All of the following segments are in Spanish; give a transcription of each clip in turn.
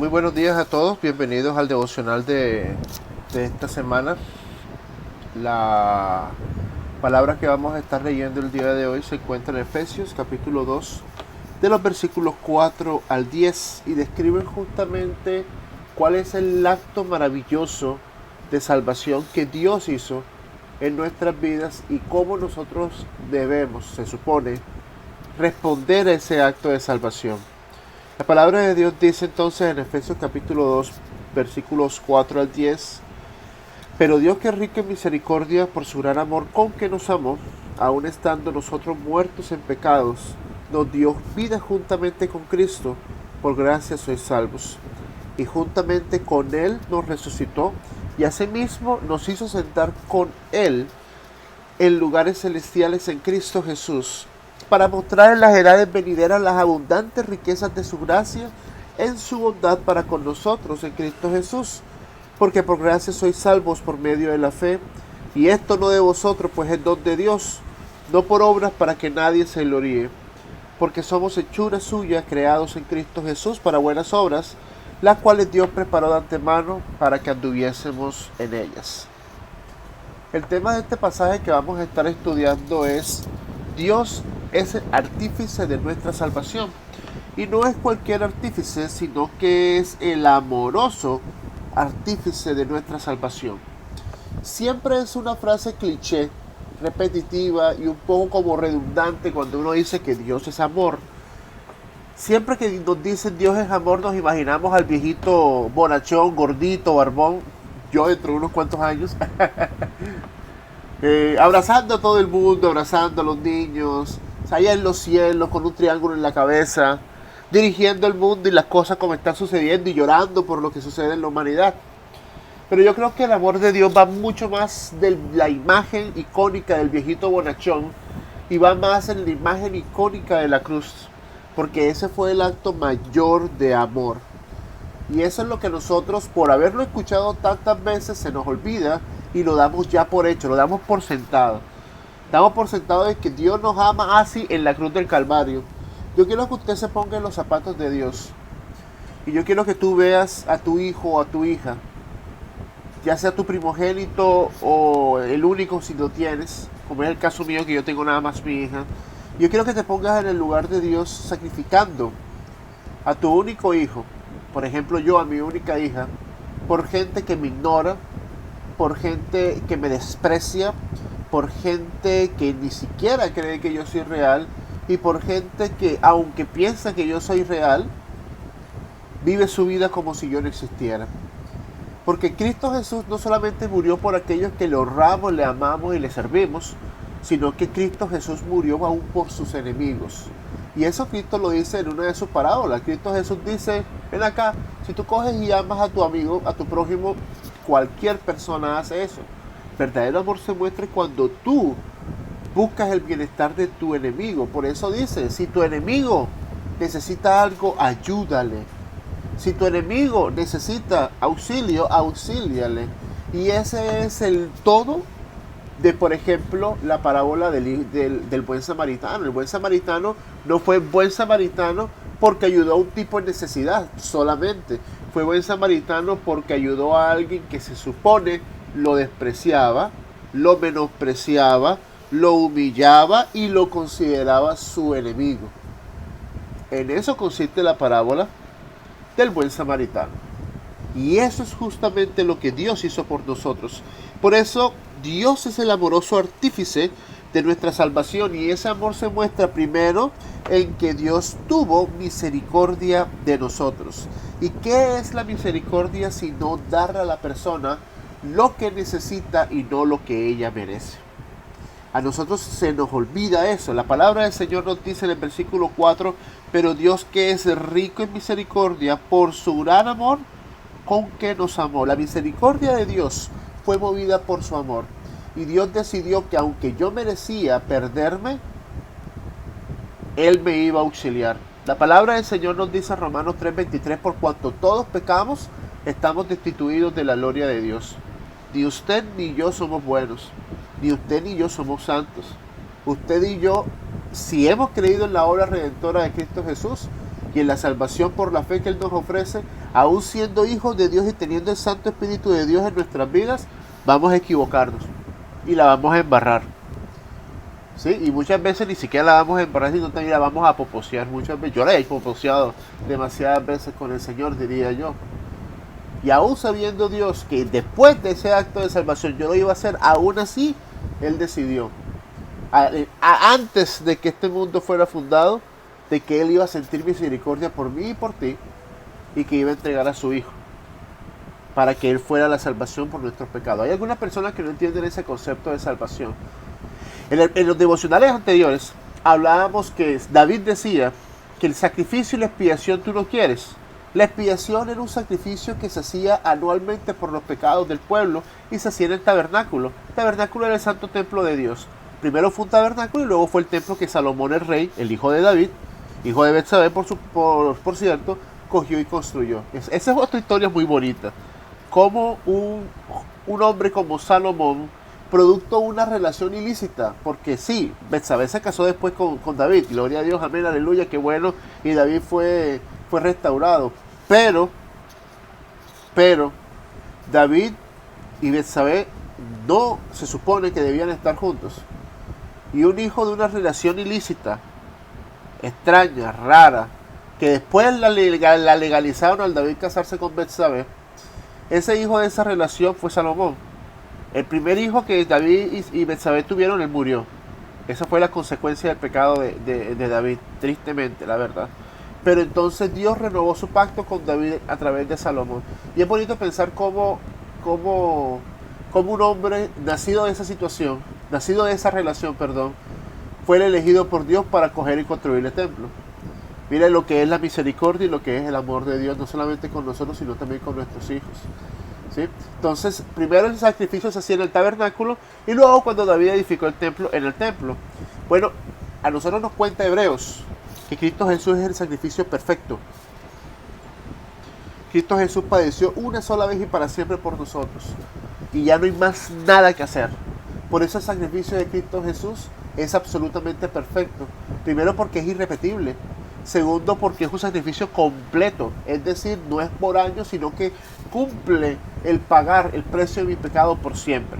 Muy buenos días a todos, bienvenidos al devocional de esta semana. La palabra que vamos a estar leyendo el día de hoy se encuentra en Efesios capítulo 2, de los versículos 4 al 10, y describen justamente cuál es el acto maravilloso de salvación que Dios hizo en nuestras vidas y cómo nosotros debemos, se supone, responder a ese acto de salvación. La palabra de Dios dice entonces en Efesios capítulo 2, versículos 4 al 10, pero Dios, que es rico en misericordia por su gran amor con que nos amó, aun estando nosotros muertos en pecados, nos dio vida juntamente con Cristo, por gracia sois salvos. Y juntamente con Él nos resucitó, y asimismo nos hizo sentar con Él en lugares celestiales en Cristo Jesús, para mostrar en las edades venideras las abundantes riquezas de su gracia en su bondad para con nosotros en Cristo Jesús. Porque por gracia sois salvos por medio de la fe, y esto no de vosotros, pues es don de Dios, no por obras para que nadie se gloríe. Porque somos hechura suya, creados en Cristo Jesús para buenas obras, las cuales Dios preparó de antemano para que anduviésemos en ellas. El tema de este pasaje que vamos a estar estudiando es: Dios es el artífice de nuestra salvación. Y no es cualquier artífice, sino que es el amoroso artífice de nuestra salvación. Siempre es una frase cliché, repetitiva y un poco como redundante cuando uno dice que Dios es amor. Siempre que nos dicen Dios es amor, nos imaginamos al viejito bonachón, gordito, barbón, yo dentro de unos cuantos años, abrazando a todo el mundo, abrazando a los niños, allá en los cielos con un triángulo en la cabeza, dirigiendo el mundo y las cosas como están sucediendo y llorando por lo que sucede en la humanidad. Pero yo creo que el amor de Dios va mucho más de la imagen icónica del viejito bonachón y va más en la imagen icónica de la cruz, porque ese fue el acto mayor de amor. Y eso es lo que nosotros, por haberlo escuchado tantas veces, se nos olvida y lo damos ya por hecho, lo damos por sentado. Damos por sentado de que Dios nos ama así en la cruz del Calvario. Yo quiero que usted se ponga en los zapatos de Dios. Y yo quiero que tú veas a tu hijo o a tu hija, ya sea tu primogénito o el único si lo tienes, como es el caso mío que yo tengo nada más mi hija. Yo quiero que te pongas en el lugar de Dios sacrificando a tu único hijo, por ejemplo yo a mi única hija, por gente que me ignora, por gente que me desprecia, por gente que ni siquiera cree que yo soy real y por gente que, aunque piensa que yo soy real, vive su vida como si yo no existiera. Porque Cristo Jesús no solamente murió por aquellos que le honramos, le amamos y le servimos, sino que Cristo Jesús murió aún por sus enemigos. Y eso Cristo lo dice en una de sus parábolas. Cristo Jesús dice: ven acá, si tú coges y amas a tu amigo, a tu prójimo, cualquier persona hace eso. Verdadero amor se muestra cuando tú buscas el bienestar de tu enemigo. Por eso dice: si tu enemigo necesita algo, ayúdale. Si tu enemigo necesita auxilio, auxíliale. Y ese es el todo de, por ejemplo, la parábola del buen samaritano. El buen samaritano no fue buen samaritano porque ayudó a un tipo en necesidad solamente. Fue buen samaritano porque ayudó a alguien que se supone lo despreciaba, lo menospreciaba, lo humillaba y lo consideraba su enemigo. En eso consiste la parábola del buen samaritano. Y eso es justamente lo que Dios hizo por nosotros. Por eso Dios es el amoroso artífice de nuestra salvación, y ese amor se muestra primero en que Dios tuvo misericordia de nosotros. ¿Y qué es la misericordia sino darle a la persona lo que necesita y no lo que ella merece? A nosotros se nos olvida eso. La palabra del Señor nos dice en el versículo 4: pero Dios, que es rico en misericordia por su gran amor con que nos amó. La misericordia de Dios fue movida por su amor. Y Dios decidió que aunque yo merecía perderme, Él me iba a auxiliar. La palabra del Señor nos dice en Romanos 3:23: por cuanto todos pecamos, estamos destituidos de la gloria de Dios. Ni usted ni yo somos buenos, ni usted ni yo somos santos. Usted y yo, si hemos creído en la obra redentora de Cristo Jesús y en la salvación por la fe que Él nos ofrece, Aún siendo hijos de Dios y teniendo el Santo Espíritu de Dios en nuestras vidas, vamos a equivocarnos y la vamos a embarrar. ¿Sí? Y muchas veces ni siquiera la vamos a embarrar, sino también la vamos a poposear. Muchas veces, yo la he poposeado demasiadas veces con el Señor, diría yo. Y aún sabiendo Dios que después de ese acto de salvación yo lo iba a hacer, aún así Él decidió, antes de que este mundo fuera fundado, de que Él iba a sentir misericordia por mí y por ti, y que iba a entregar a su Hijo para que Él fuera la salvación por nuestros pecados. Hay algunas personas que no entienden ese concepto de salvación. En los devocionales anteriores hablábamos que David decía que el sacrificio y la expiación tú no quieres. La expiación era un sacrificio que se hacía anualmente por los pecados del pueblo y se hacía en el tabernáculo. El tabernáculo era el santo templo de Dios. Primero fue un tabernáculo y luego fue el templo que Salomón el rey, el hijo de David, hijo de Betsabé por cierto, cogió y construyó. Esa es otra historia muy bonita. Como un hombre como Salomón, producto de una relación ilícita, porque sí, Betsabé se casó después con David, gloria a Dios, amén, aleluya, qué bueno, y David fue restaurado, pero David y Betsabé no se supone que debían estar juntos, y un hijo de una relación ilícita, extraña, rara, que después la legalizaron al David casarse con Betsabé, ese hijo de esa relación fue Salomón. El primer hijo que David y Betsabé tuvieron, él murió. Esa fue la consecuencia del pecado de David, tristemente, la verdad. Pero entonces Dios renovó su pacto con David a través de Salomón. Y es bonito pensar cómo un hombre nacido de esa situación, nacido de esa relación, fue el elegido por Dios para coger y construir el templo. Mira lo que es la misericordia y lo que es el amor de Dios, no solamente con nosotros, sino también con nuestros hijos. ¿Sí? Entonces, primero el sacrificio se hacía en el tabernáculo y luego cuando David edificó el templo, en el templo. Bueno, a nosotros nos cuenta Hebreos que Cristo Jesús es el sacrificio perfecto. Cristo Jesús padeció una sola vez y para siempre por nosotros. Y ya no hay más nada que hacer. Por eso el sacrificio de Cristo Jesús es absolutamente perfecto. Primero porque es irrepetible. Segundo porque es un sacrificio completo. Es decir, no es por años, sino que cumple el pagar el precio de mi pecado por siempre.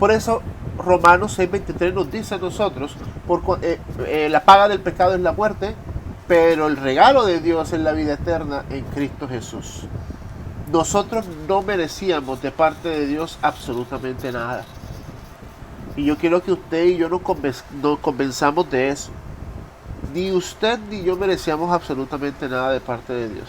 Por eso Romanos 6:23 nos dice a nosotros, la paga del pecado es la muerte, pero el regalo de Dios es la vida eterna en Cristo Jesús. Nosotros no merecíamos de parte de Dios absolutamente nada. Y yo quiero que usted y yo nos convenzamos de eso. Ni usted ni yo merecíamos absolutamente nada de parte de Dios.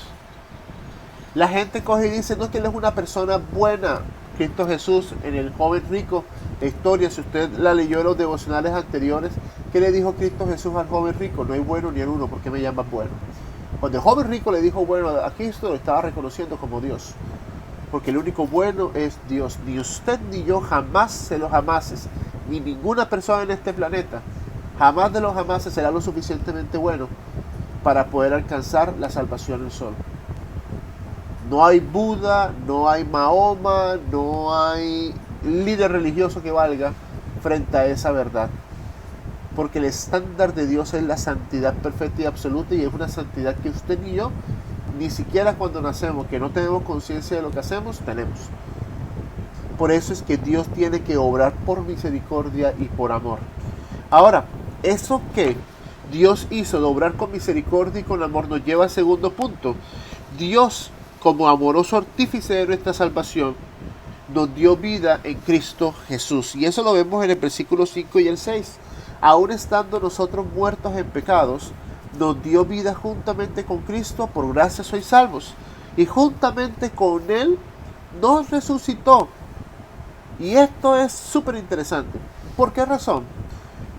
La gente coge y dice, no, que él es una persona buena. Cristo Jesús, en el joven rico, la historia, si usted la leyó en los devocionales anteriores, ¿qué le dijo Cristo Jesús al joven rico? No hay bueno ni el uno, ¿por qué me llamas bueno? Cuando el joven rico le dijo bueno a Cristo, lo estaba reconociendo como Dios. Porque el único bueno es Dios. Ni usted ni yo jamás de los jamases, ni ninguna persona en este planeta, jamás de los jamases será lo suficientemente bueno para poder alcanzar la salvación en solo. No hay Buda, no hay Mahoma, no hay líder religioso que valga frente a esa verdad. Porque el estándar de Dios es la santidad perfecta y absoluta, y es una santidad que usted ni yo, ni siquiera cuando nacemos, que no tenemos conciencia de lo que hacemos, tenemos. Por eso es que Dios tiene que obrar por misericordia y por amor. Ahora, eso que Dios hizo de obrar con misericordia y con amor nos lleva al segundo punto. Dios, como amoroso artífice de nuestra salvación, nos dio vida en Cristo Jesús. Y eso lo vemos en el versículo 5 y el 6. Aún estando nosotros muertos en pecados, nos dio vida juntamente con Cristo, por gracia sois salvos. Y juntamente con Él nos resucitó. Y esto es súper interesante. ¿Por qué razón?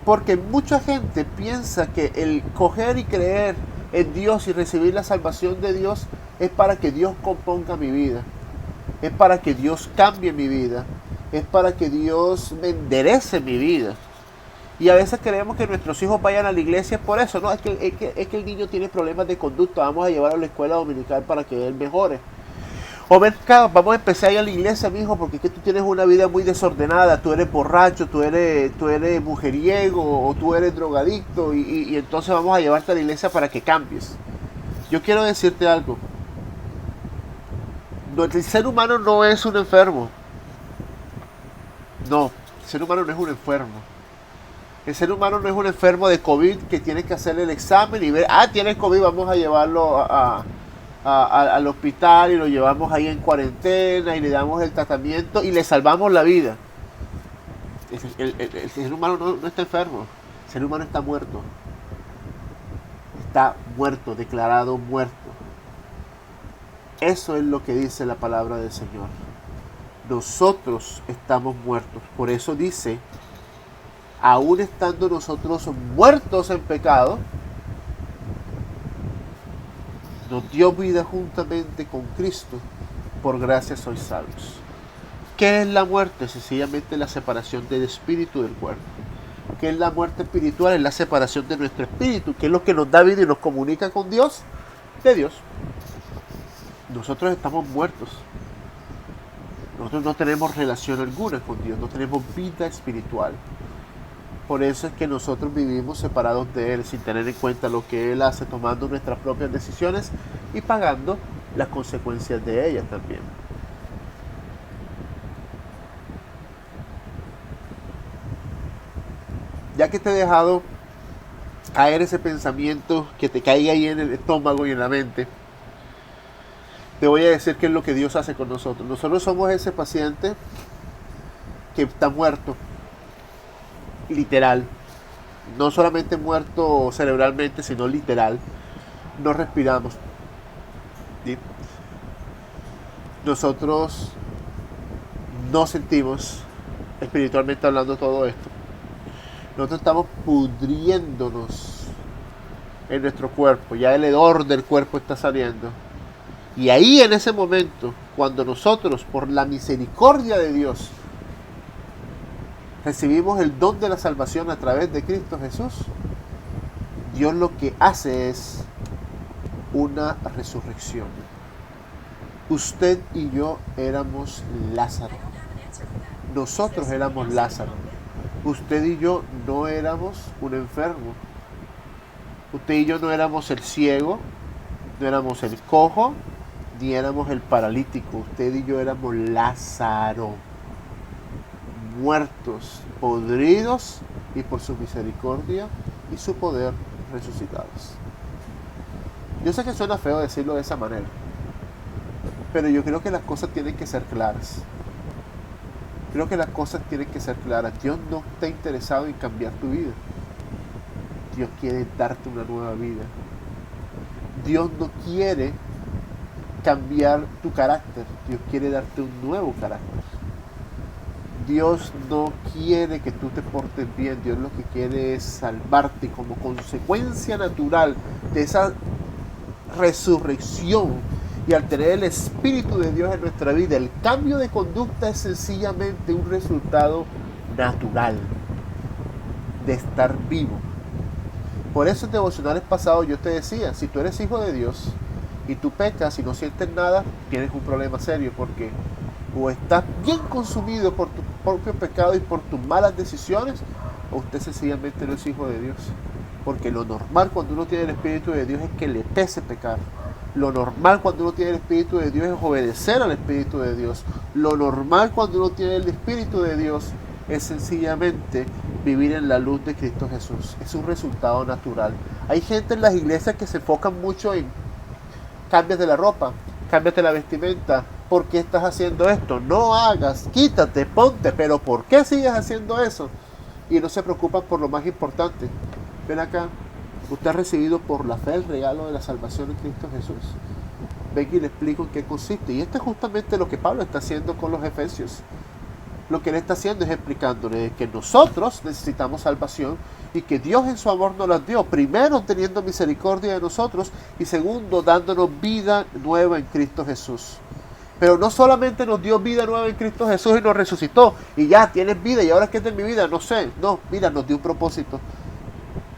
Porque mucha gente piensa que el coger y creer en Dios y recibir la salvación de Dios es para que Dios componga mi vida. Es para que Dios cambie mi vida. Es para que Dios me enderece mi vida. Y a veces queremos que nuestros hijos vayan a la iglesia por eso, ¿no? Es que el niño tiene problemas de conducta, vamos a llevarlo a la escuela dominical para que él mejore. O ven, vamos a empezar a ir a la iglesia, mi hijo, porque es que tú tienes una vida muy desordenada, tú eres borracho, tú eres mujeriego, o tú eres drogadicto, y entonces vamos a llevarte a la iglesia para que cambies. Yo quiero decirte algo. El ser humano no es un enfermo. No, el ser humano no es un enfermo. El ser humano no es un enfermo de COVID que tiene que hacer el examen y ver, tiene COVID, vamos a llevarlo al hospital y lo llevamos ahí en cuarentena y le damos el tratamiento y le salvamos la vida. El ser humano no está enfermo, el ser humano está muerto. Está muerto, declarado muerto. Eso es lo que dice la palabra del Señor. Nosotros estamos muertos. Por eso dice, aún estando nosotros muertos en pecado, nos dio vida juntamente con Cristo. Por gracia sois salvos. ¿Qué es la muerte? Sencillamente la separación del espíritu del cuerpo. ¿Qué es la muerte espiritual? Es la separación de nuestro espíritu, que es lo que nos da vida y nos comunica con Dios, de Dios. Nosotros estamos muertos. Nosotros no tenemos relación alguna con Dios, no tenemos vida espiritual. Por eso es que nosotros vivimos separados de Él, sin tener en cuenta lo que Él hace, tomando nuestras propias decisiones y pagando las consecuencias de ellas también. Ya que te he dejado caer ese pensamiento, que te caiga ahí en el estómago y en la mente, te voy a decir qué es lo que Dios hace con nosotros. Nosotros somos ese paciente que está muerto, literal. No solamente muerto cerebralmente, sino literal. No respiramos. ¿Sí? Nosotros no sentimos, espiritualmente hablando, todo esto. Nosotros estamos pudriéndonos en nuestro cuerpo. Ya el hedor del cuerpo está saliendo. Y ahí, en ese momento, cuando nosotros, por la misericordia de Dios, recibimos el don de la salvación a través de Cristo Jesús, Dios lo que hace es una resurrección. Usted y yo éramos Lázaro. Nosotros éramos Lázaro. Usted y yo no éramos un enfermo. Usted y yo no éramos el ciego, no éramos el cojo, ni éramos el paralítico. Usted y yo éramos Lázaro, muertos, podridos, y por su misericordia y su poder resucitados. Yo sé que suena feo decirlo de esa manera, pero yo creo que las cosas tienen que ser claras. Creo que las cosas tienen que ser claras. Dios no está interesado en cambiar tu vida. Dios quiere darte una nueva vida. Dios no quiere cambiar tu carácter. Dios quiere darte un nuevo carácter. Dios no quiere que tú te portes bien. Dios lo que quiere es salvarte. Y como consecuencia natural de esa resurrección, y al tener el Espíritu de Dios en nuestra vida, el cambio de conducta es sencillamente un resultado natural de estar vivo. Por eso en devocionales pasados yo te decía, si tú eres hijo de Dios y tú pecas y no sientes nada, tienes un problema serio, porque o estás bien consumido por tu propio pecado y por tus malas decisiones, o usted sencillamente no es hijo de Dios. Porque lo normal cuando uno tiene el Espíritu de Dios es que le pese pecar. Lo normal cuando uno tiene el Espíritu de Dios es obedecer al Espíritu de Dios. Lo normal cuando uno tiene el Espíritu de Dios es sencillamente vivir en la luz de Cristo Jesús. Es un resultado natural. Hay gente en las iglesias que se enfocan mucho en cámbiate la ropa, cámbiate la vestimenta. ¿Por qué estás haciendo esto? No hagas, quítate, ponte. Pero ¿por qué sigues haciendo eso? Y no se preocupan por lo más importante. Ven acá. Usted ha recibido por la fe el regalo de la salvación en Cristo Jesús. Ven y le explico en qué consiste. Y esto es justamente lo que Pablo está haciendo con los efesios. Lo que él está haciendo es explicándole que nosotros necesitamos salvación y que Dios en su amor nos las dio. Primero, teniendo misericordia de nosotros, y segundo, dándonos vida nueva en Cristo Jesús. Pero no solamente nos dio vida nueva en Cristo Jesús y nos resucitó y ya tienes vida y ahora ¿qué es de mi vida? No sé. No, mira, nos dio un propósito.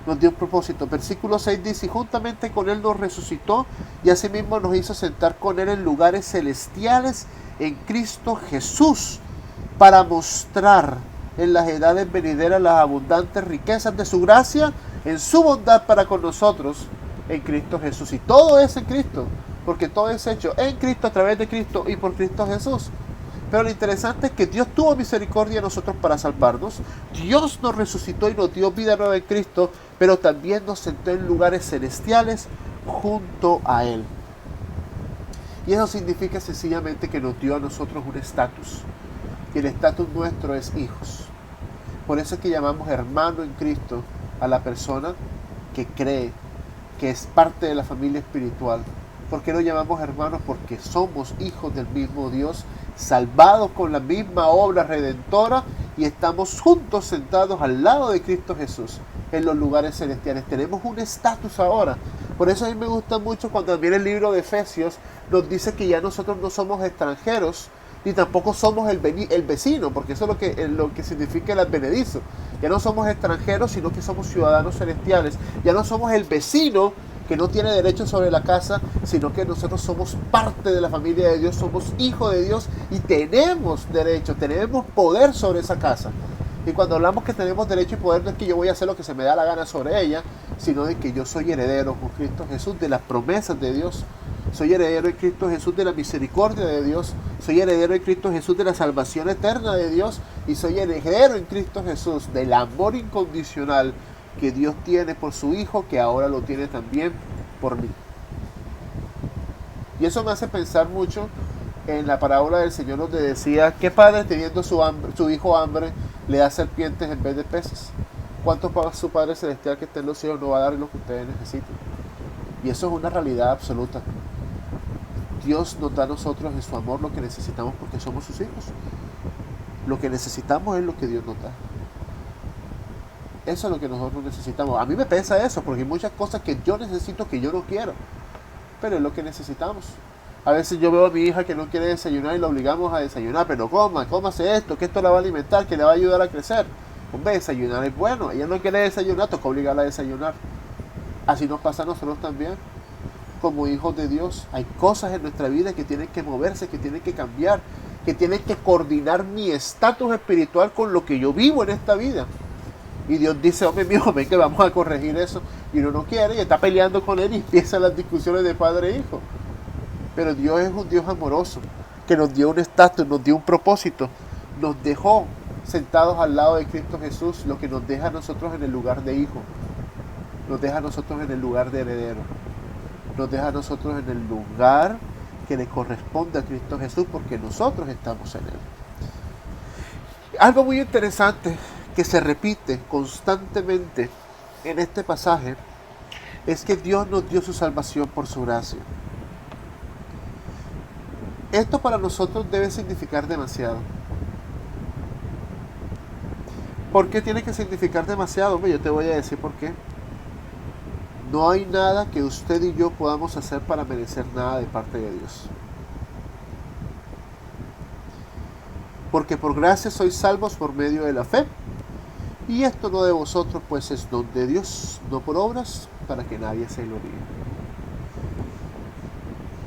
Nos dio un propósito. Versículo 6 dice, y juntamente con Él nos resucitó y asimismo nos hizo sentar con Él en lugares celestiales en Cristo Jesús, para mostrar en las edades venideras las abundantes riquezas de su gracia en su bondad para con nosotros en Cristo Jesús. Y todo es en Cristo. porque todo es hecho en Cristo, a través de Cristo y por Cristo Jesús. Pero lo interesante es que Dios tuvo misericordia de nosotros para salvarnos. Dios nos resucitó y nos dio vida nueva en Cristo, pero también nos sentó en lugares celestiales junto a Él. Y eso significa sencillamente que nos dio a nosotros un estatus. Y el estatus nuestro es hijos. Por eso es que llamamos hermano en Cristo a la persona que cree, que es parte de la familia espiritual. ¿Por qué lo llamamos hermanos? Porque somos hijos del mismo Dios, salvados con la misma obra redentora y estamos juntos sentados al lado de Cristo Jesús en los lugares celestiales. Tenemos un estatus ahora. Por eso a mí me gusta mucho cuando también el libro de Efesios nos dice que ya nosotros no somos extranjeros, ni tampoco somos el vecino, porque eso es lo que significa el advenedizo. Ya no somos extranjeros, sino que somos ciudadanos celestiales. Ya no somos el vecino que no tiene derecho sobre la casa, sino que nosotros somos parte de la familia de Dios, somos hijos de Dios y tenemos derecho, tenemos poder sobre esa casa. Y cuando hablamos que tenemos derecho y poder, no es que yo voy a hacer lo que se me da la gana sobre ella, sino de que yo soy heredero con Cristo Jesús de las promesas de Dios. Soy heredero en Cristo Jesús de la misericordia de Dios. Soy heredero en Cristo Jesús de la salvación eterna de Dios. Y soy heredero en Cristo Jesús del amor incondicional que Dios tiene por su Hijo, que ahora lo tiene también por mí. Y eso me hace pensar mucho en la parábola del Señor donde decía, ¿qué padre teniendo su hijo hambre le da serpientes en vez de peces? ¿Cuánto paga su Padre Celestial que está en los cielos no va a dar lo que ustedes necesiten? Y eso es una realidad absoluta. Dios nos da a nosotros en su amor lo que necesitamos porque somos sus hijos. Lo que necesitamos es lo que Dios nos da. Eso es lo que nosotros necesitamos. A mí me pesa eso porque hay muchas cosas que yo necesito que yo no quiero, pero es lo que necesitamos. A veces yo veo a mi hija que no quiere desayunar y la obligamos a desayunar, pero cómase esto, que esto la va a alimentar, que le va a ayudar a crecer. Hombre, desayunar es bueno. Ella no quiere desayunar, toca obligarla a desayunar. Así nos pasa a nosotros también. Como hijos de Dios, hay cosas en nuestra vida que tienen que moverse, que tienen que cambiar, que tienen que coordinar mi estatus espiritual con lo que yo vivo en esta vida. Y Dios dice, hombre mío, ven que vamos a corregir eso. Y uno no quiere y está peleando con él y empiezan las discusiones de padre e hijo. Pero Dios es un Dios amoroso, que nos dio un estatus, nos dio un propósito, nos dejó sentados al lado de Cristo Jesús, lo que nos deja a nosotros en el lugar de hijo, nos deja a nosotros en el lugar de heredero, nos deja a nosotros en el lugar que le corresponde a Cristo Jesús, porque nosotros estamos en Él. Algo muy interesante que se repite constantemente en este pasaje es que Dios nos dio su salvación por su gracia. Esto para nosotros debe significar demasiado. ¿Por qué tiene que significar demasiado? Yo te voy a decir por qué. No hay nada que usted y yo podamos hacer para merecer nada de parte de Dios. Porque por gracia sois salvos por medio de la fe. Y esto no de vosotros, pues es don de Dios, no por obras, para que nadie se gloríe.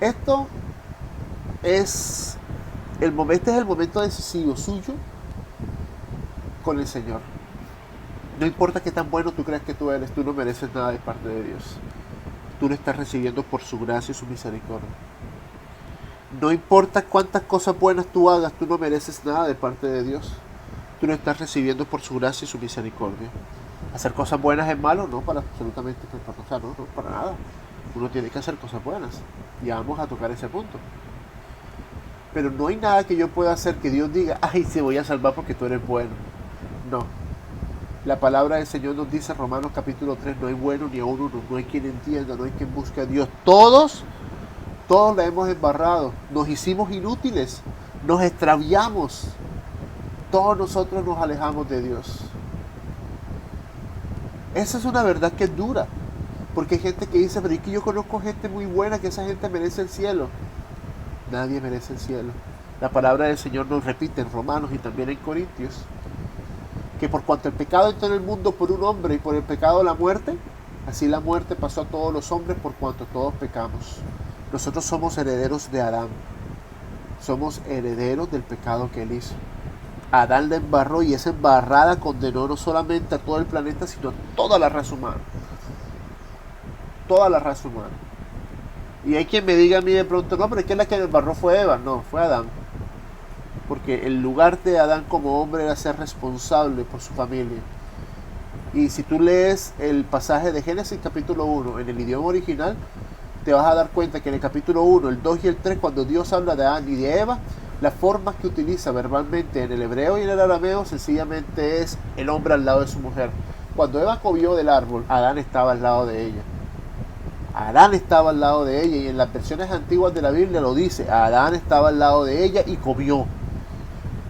Este es el momento decisivo suyo con el Señor. No importa qué tan bueno tú creas que tú eres, tú no mereces nada de parte de Dios. Tú lo estás recibiendo por su gracia y su misericordia. No importa cuántas cosas buenas tú hagas, tú no mereces nada de parte de Dios. Tú lo estás recibiendo por su gracia y su misericordia. Hacer cosas buenas es malo, no para absolutamente, no para nada. Uno tiene que hacer cosas buenas. Y vamos a tocar ese punto. Pero no hay nada que yo pueda hacer que Dios diga, ay, te voy a salvar porque tú eres bueno. No. La palabra del Señor nos dice, Romanos capítulo 3, no hay bueno ni a uno, no hay quien entienda, no hay quien busque a Dios. Todos la hemos embarrado, nos hicimos inútiles, nos extraviamos. Todos nosotros nos alejamos de Dios. Esa es una verdad que es dura. Porque hay gente que dice, pero es que yo conozco gente muy buena, que esa gente merece el cielo. Nadie merece el cielo. La palabra del Señor nos repite en Romanos y también en Corintios, que por cuanto el pecado entró en el mundo por un hombre y por el pecado la muerte, así la muerte pasó a todos los hombres por cuanto todos pecamos. Nosotros somos herederos de Adán. Somos herederos del pecado que él hizo. Adán la embarró y esa embarrada condenó no solamente a todo el planeta, sino a toda la raza humana. Toda la raza humana. Y hay quien me diga a mí de pronto, no, pero es que la que me embarró fue Eva. No, fue Adán. Porque el lugar de Adán como hombre era ser responsable por su familia. Y si tú lees el pasaje de Génesis capítulo 1 en el idioma original, te vas a dar cuenta que en el capítulo 1, el 2 y el 3, cuando Dios habla de Adán y de Eva, las formas que utiliza verbalmente en el hebreo y en el arameo sencillamente es el hombre al lado de su mujer. Cuando Eva comió del árbol, Adán estaba al lado de ella. Adán estaba al lado de ella, y en las versiones antiguas de la Biblia lo dice, Adán estaba al lado de ella y comió.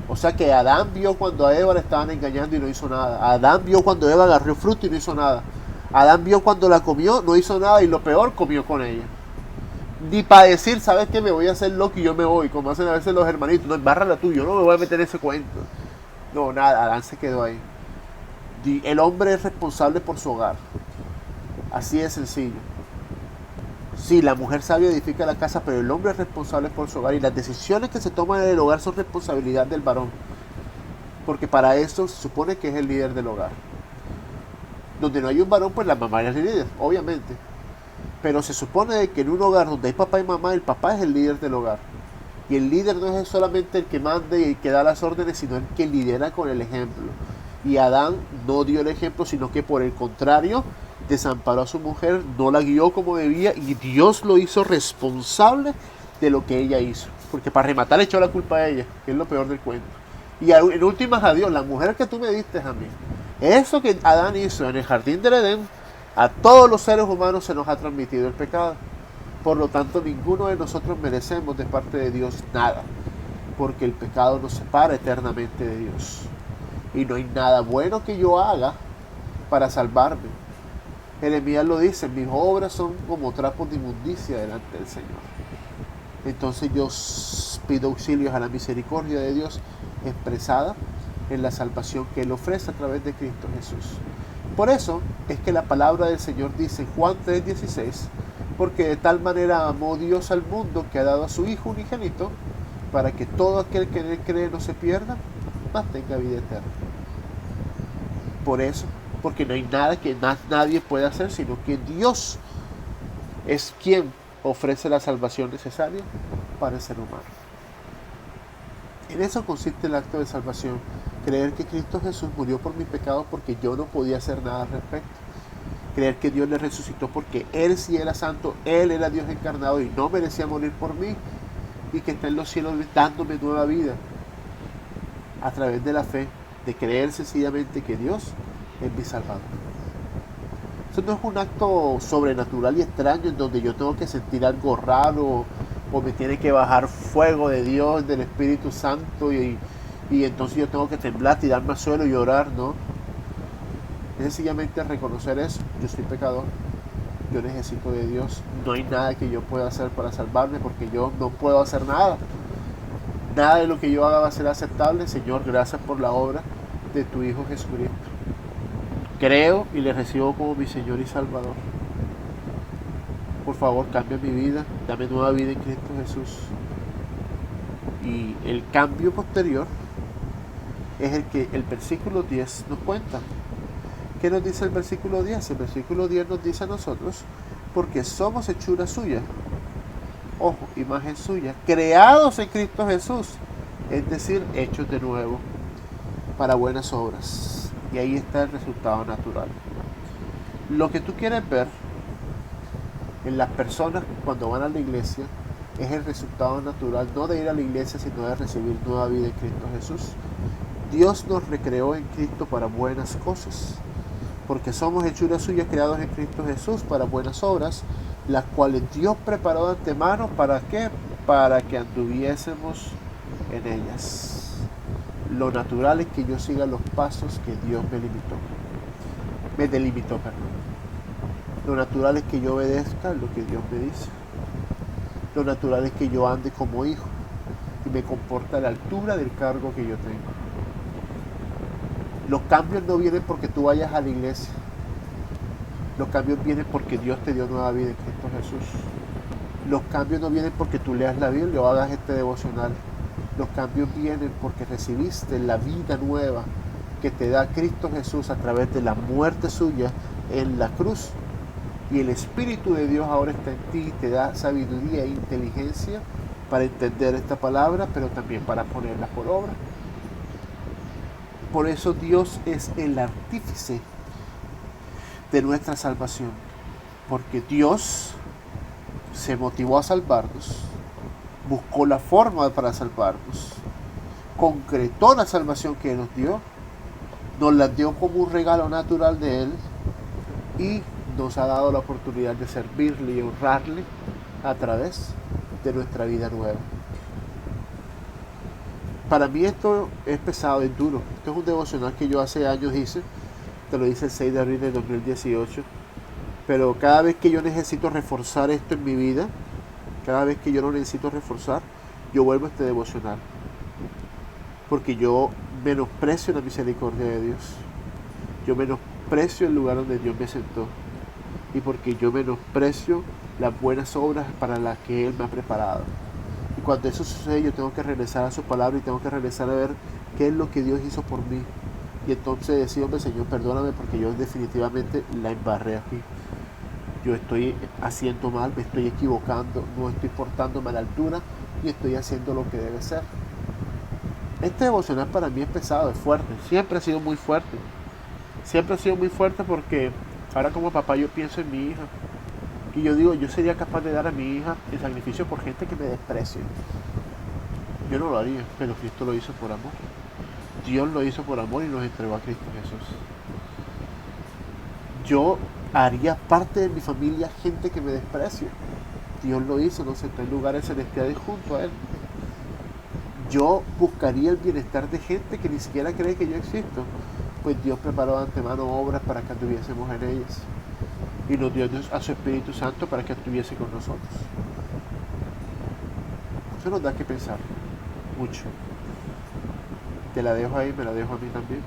O sea que Adán vio cuando a Eva le estaban engañando y no hizo nada. Adán vio cuando Eva agarró fruto y no hizo nada. Adán vio cuando la comió, no hizo nada, y lo peor, comió con ella. Ni para decir, ¿sabes qué? Me voy a hacer loco y yo me voy, como hacen a veces los hermanitos. No, embárrala tú, yo no me voy a meter en ese cuento. No, nada, Adán se quedó ahí. El hombre es responsable por su hogar. Así de sencillo. Sí, la mujer sabia edifica la casa, pero el hombre es responsable por su hogar, y las decisiones que se toman en el hogar son responsabilidad del varón, porque para eso se supone que es el líder del hogar. Donde no hay un varón, pues la mamá es el líder, obviamente, pero se supone que en un hogar donde hay papá y mamá, el papá es el líder del hogar, y el líder no es solamente el que manda y el que da las órdenes, sino el que lidera con el ejemplo. Y Adán no dio el ejemplo, sino que por el contrario desamparó a su mujer, no la guió como debía, y Dios lo hizo responsable de lo que ella hizo. Porque para rematar le echó la culpa a ella, que es lo peor del cuento. Y en últimas a Dios, la mujer que tú me diste a mí, eso que Adán hizo en el jardín del Edén, a todos los seres humanos se nos ha transmitido el pecado. Por lo tanto, ninguno de nosotros merecemos de parte de Dios nada, porque el pecado nos separa eternamente de Dios. Y no hay nada bueno que yo haga para salvarme. Jeremías lo dice, mis obras son como trapos de inmundicia delante del Señor. Entonces yo pido auxilios a la misericordia de Dios expresada en la salvación que Él ofrece a través de Cristo Jesús. Por eso es que la palabra del Señor dice en Juan 3:16, porque de tal manera amó Dios al mundo que ha dado a su Hijo unigénito, para que todo aquel que en Él cree no se pierda, mas tenga vida eterna. Por eso, porque no hay nada que nadie pueda hacer, sino que Dios es quien ofrece la salvación necesaria para el ser humano. En eso consiste el acto de salvación, creer que Cristo Jesús murió por mis pecados porque yo no podía hacer nada al respecto. Creer que Dios le resucitó porque Él sí era santo, Él era Dios encarnado y no merecía morir por mí, y que está en los cielos dándome nueva vida a través de la fe, de creer sencillamente que Dios es mi Salvador. Eso no es un acto sobrenatural y extraño en donde yo tengo que sentir algo raro o me tiene que bajar fuego de Dios, del Espíritu Santo y entonces yo tengo que temblar, tirarme al suelo y llorar, ¿no? Es sencillamente reconocer eso. Yo soy pecador, yo necesito de Dios, no hay nada que yo pueda hacer para salvarme porque yo no puedo hacer nada. Nada de lo que yo haga va a ser aceptable. Señor, gracias por la obra de tu Hijo Jesucristo. Creo y le recibo como mi Señor y Salvador. Por favor, cambia mi vida, dame nueva vida en Cristo Jesús. Y el cambio posterior es el que el versículo 10 nos cuenta. ¿Qué nos dice el versículo 10? El versículo 10 nos dice a nosotros, porque somos hechura suya, ojo, imagen suya, creados en Cristo Jesús, es decir, hechos de nuevo para buenas obras. Y ahí está el resultado natural. Lo que tú quieres ver en las personas cuando van a la iglesia es el resultado natural, no de ir a la iglesia, sino de recibir nueva vida en Cristo Jesús. Dios nos recreó en Cristo para buenas cosas, porque somos hechuras suyas creados en Cristo Jesús para buenas obras, las cuales Dios preparó de antemano, ¿para qué? Para que anduviésemos en ellas. Lo natural es que yo siga los pasos que Dios me delimitó. Lo natural es que yo obedezca lo que Dios me dice. Lo natural es que yo ande como hijo y me comporte a la altura del cargo que yo tengo. Los cambios no vienen porque tú vayas a la iglesia. Los cambios vienen porque Dios te dio nueva vida en Cristo Jesús. Los cambios no vienen porque tú leas la Biblia o hagas este devocional. Los cambios vienen porque recibiste la vida nueva que te da Cristo Jesús a través de la muerte suya en la cruz Y el Espíritu de Dios ahora está en ti y te da sabiduría e inteligencia para entender esta palabra, pero también para ponerla por obra. Por eso Dios es el artífice de nuestra salvación, porque Dios se motivó a salvarnos, buscó la forma para salvarnos, concretó la salvación que nos la dio como un regalo natural de Él y nos ha dado la oportunidad de servirle y honrarle a través de nuestra vida nueva. Para mí esto es pesado, es duro. Esto es un devocional que yo hace años hice, te lo hice el 6 de abril de 2018, pero cada vez que yo necesito reforzar esto en mi vida, cada vez que yo lo necesito reforzar, yo vuelvo a este devocional, porque yo menosprecio la misericordia de Dios, yo menosprecio el lugar donde Dios me sentó, y porque yo menosprecio las buenas obras para las que Él me ha preparado. Y cuando eso sucede, yo tengo que regresar a su palabra y tengo que regresar a ver qué es lo que Dios hizo por mí. Y entonces decirme, Señor, perdóname porque yo definitivamente la embarré aquí. Yo estoy haciendo mal, me estoy equivocando, no estoy portándome a la altura y estoy haciendo lo que debe ser. Este devocional para mí es pesado, es fuerte, siempre ha sido muy fuerte. Siempre ha sido muy fuerte porque ahora como papá yo pienso en mi hija. Y yo digo, yo sería capaz de dar a mi hija el sacrificio por gente que me desprecia. Yo no lo haría, pero Cristo lo hizo por amor. Dios lo hizo por amor y nos entregó a Cristo Jesús. Yo haría parte de mi familia gente que me desprecia. Dios lo hizo, nos sentó en lugares celestiales junto a Él. Yo buscaría el bienestar de gente que ni siquiera cree que yo existo, pues Dios preparó de antemano obras para que anduviésemos en ellas. Y nos dio a su Espíritu Santo para que estuviese con nosotros. Eso nos da que pensar mucho. Te la dejo ahí, me la dejo a mí también.